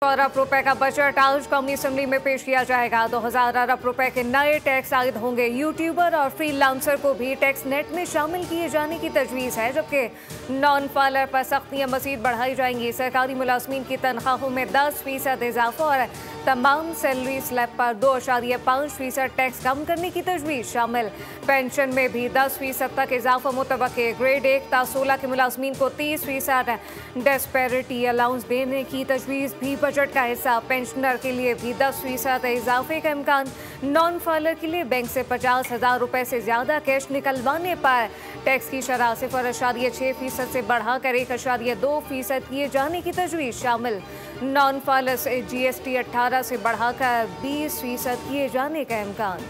अरब रुपए का बजट आज कौमी असेंबली में पेश किया जाएगा। 2000 अरब रुपए के नए टैक्स आयद होंगे। यूट्यूबर और फ्रीलांसर को भी टैक्स नेट में शामिल किए जाने की तजवीज़ है, जबकि नॉन फाइलर पर सख्तियां मजीद बढ़ाई जाएंगी। सरकारी मुलाजमीन की तनख्वाहों में 10% इजाफा और तमाम सैलरी स्लैब पर 2.5% टैक्स कम करने की तजवीज़ शामिल। पेंशन में भी 10% तक इजाफा मुतवक्के। ग्रेड 1 ता 16 के मुलाजमीन को 30% डिस्पैरिटी अलाउंस देने की तजवीज़ भी बजट का हिस्सा। पेंशनर के लिए भी 10% इजाफे का इम्कान। नॉन फाइलर के लिए बैंक से 50,000 रुपए से ज़्यादा कैश निकलवाने पर टैक्स की शरह 0.6% से बढ़ाकर 1.2% किए जाने की तजवीज़ शामिल। नॉन फाइलर से GST 18 से बढ़ाकर 20% किए जाने का इम्कान।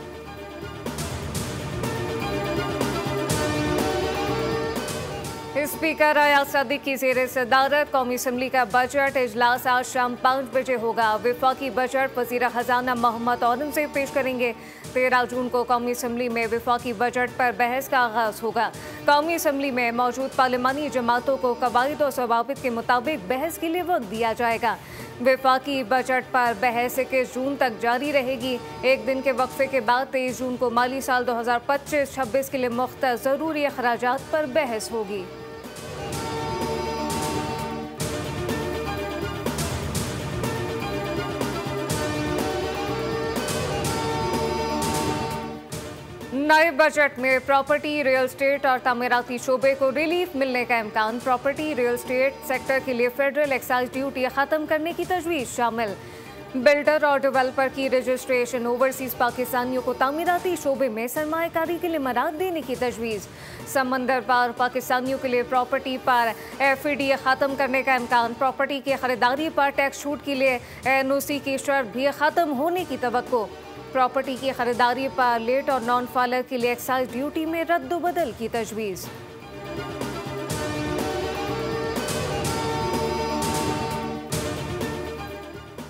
स्पीकर अयाज सदीक की ज़ेर सदारत कौमी असम्बली का बजट इजलास आज शाम 5 बजे होगा। विफाकी बजट वज़ीर ख़जाना मोहम्मद औरंगज़ेब पेश करेंगे। 13 जून को कौमी असम्बली में विफाकी बजट पर बहस का आगाज़ होगा। कौमी असम्बली में मौजूद पार्लिमानी जमातों को कवायद और ज़वाबित के मुताबिक बहस के लिए वक्त दिया जाएगा। विफाकी बजट पर बहस 21 जून तक जारी रहेगी। एक दिन के वक्फे के बाद 23 जून को माली साल 2025-26 के लिए मुख्तर ज़रूरी अखराजात पर बहस होगी। नए बजट में प्रॉपर्टी, रियल स्टेट और तामीराती शोबे को रिलीफ मिलने का इम्कान। प्रॉपर्टी, रियल स्टेट सेक्टर के लिए फेडरल एक्साइज ड्यूटी ख़त्म करने की तजवीज़ शामिल। बिल्डर और डेवलपर की रजिस्ट्रेशन, ओवरसीज़ पाकिस्तानियों को तामीराती शोबे में सरमायाकारी के लिए मराद देने की तजवीज़। समंदर पार पाकिस्तानियों के लिए प्रॉपर्टी पर FADA ख़त्म करने का इम्कान। प्रॉपर्टी की खरीदारी पर टैक्स छूट के लिए NOC की शर्त भी ख़त्म होने की तवक्को। प्रॉपर्टी की खरीदारी पर लेट और नॉन फाइलर के लिए एक्साइज ड्यूटी में रद्द-बदल की तजवीज़।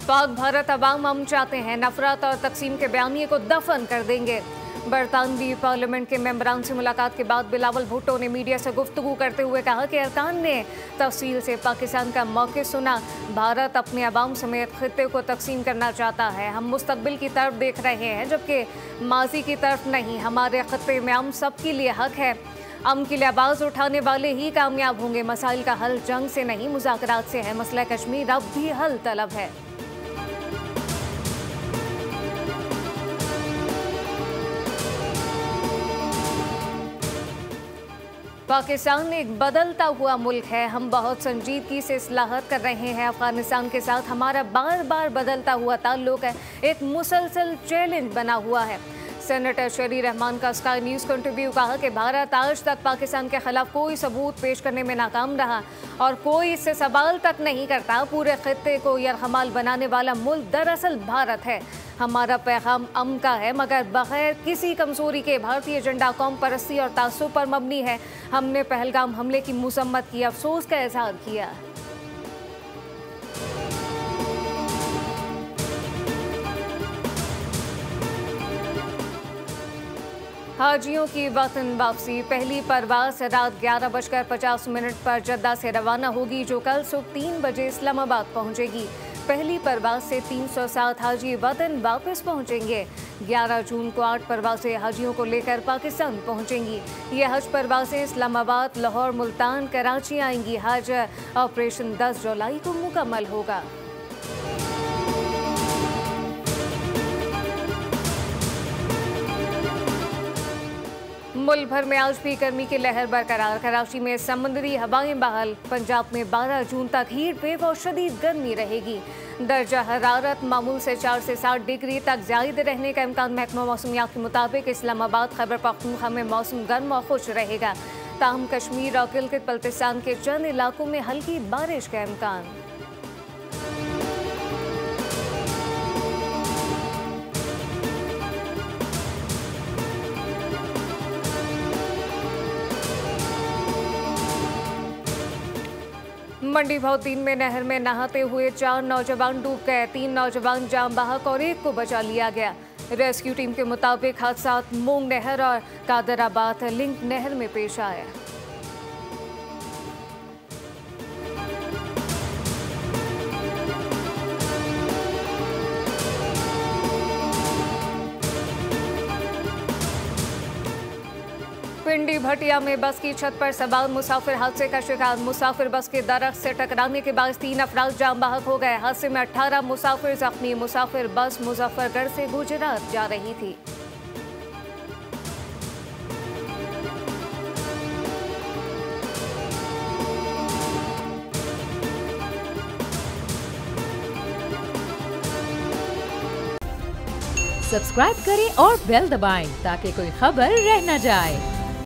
पाक भारत अवाम अमन चाहते हैं, नफरत और तकसीम के बयानिए को दफन कर देंगे। बरतानवी पार्लियामेंट के मेंबरान से मुलाकात के बाद बिलावल भुट्टो ने मीडिया से गुफ्तगू करते हुए कहा कि अरकान ने तफसील से पाकिस्तान का मौक़िफ़ सुना। भारत अपने अवाम समेत खित्ते को तकसीम करना चाहता है। हम मुस्तकबिल की तरफ देख रहे हैं, जबकि माजी की तरफ नहीं। हमारे खित्ते में अमन सबके लिए हक है। अमन के लिए आवाज़ उठाने वाले ही कामयाब होंगे। मसाइल का हल जंग से नहीं, मुज़ाकरात से है। मसला कश्मीर अब भी हल तलब है। पाकिस्तान एक बदलता हुआ मुल्क है। हम बहुत संजीदगी से इस्लाहत कर रहे हैं। अफगानिस्तान के साथ हमारा बार बार बदलता हुआ ताल्लुक है, एक मुसलसल चैलेंज बना हुआ है। सेनेटर शरी रहमान का स्काई न्यूज़ को इंटरव्यू कहा कि भारत आज तक पाकिस्तान के खिलाफ कोई सबूत पेश करने में नाकाम रहा और कोई इससे सवाल तक नहीं करता। पूरे खित्ते को यरगमाल बनाने वाला मुल्क दरअसल भारत है। हमारा पैगाम अमन का है, मगर बगैर किसी कमजोरी के। भारतीय एजेंडा कौम परस्ती और तासुब पर मबनी है। हमने पहलगाम हमले की मजम्मत की, अफसोस का इजहार किया। हाजियों की वतन वापसी। पहली परवाज रात 11:50 पर जद्दा से रवाना होगी, जो कल सुबह 3 बजे इस्लामाबाद पहुंचेगी। पहली परवाज से 307 हाजी वतन वापस पहुंचेंगे। 11 जून को 8 परवाजें हाजियों को लेकर पाकिस्तान पहुंचेंगी। ये हज परवाजें इस्लामाबाद, लाहौर, मुल्तान, कराची आएंगी। हज ऑपरेशन 10 जुलाई को मुकम्मल होगा। मुल्क भर में आज भी गर्मी की लहर बरकरार। कराची में समुद्री हवाएं बहाल। पंजाब में 12 जून तक हीट वेव और शदीद गर्मी रहेगी। दर्जा हरारत मामूल से 4 से 7 डिग्री तक ज़ायद रहने का इम्कान। महकमा मौसमियात के मुताबिक इस्लामाबाद, खैबर पख्तूनख्वा में मौसम गर्म और खुश रहेगा। ताहम कश्मीर और गिलगित बल्तिस्तान के चंद इलाकों में हल्की बारिश का इम्कान। मंडी भौतीन में नहर में नहाते हुए 4 नौजवान डूब गए। 3 नौजवान जाम बहक और 1 को बचा लिया गया। रेस्क्यू टीम के मुताबिक हादसा मूंग नहर और कादराबाद लिंक नहर में पेश आया। भटिया में बस की छत पर सवार मुसाफिर हादसे का शिकार। मुसाफिर बस के दरख्त से टकराने के बाद 3 अफराद जाम बहक हो गए। हादसे में 18 मुसाफिर जख्मी। मुसाफिर बस मुजफ्फरगढ़ से गुजरात जा रही थी। सब्सक्राइब करें और बेल दबाएं ताकि कोई खबर रह न जाए।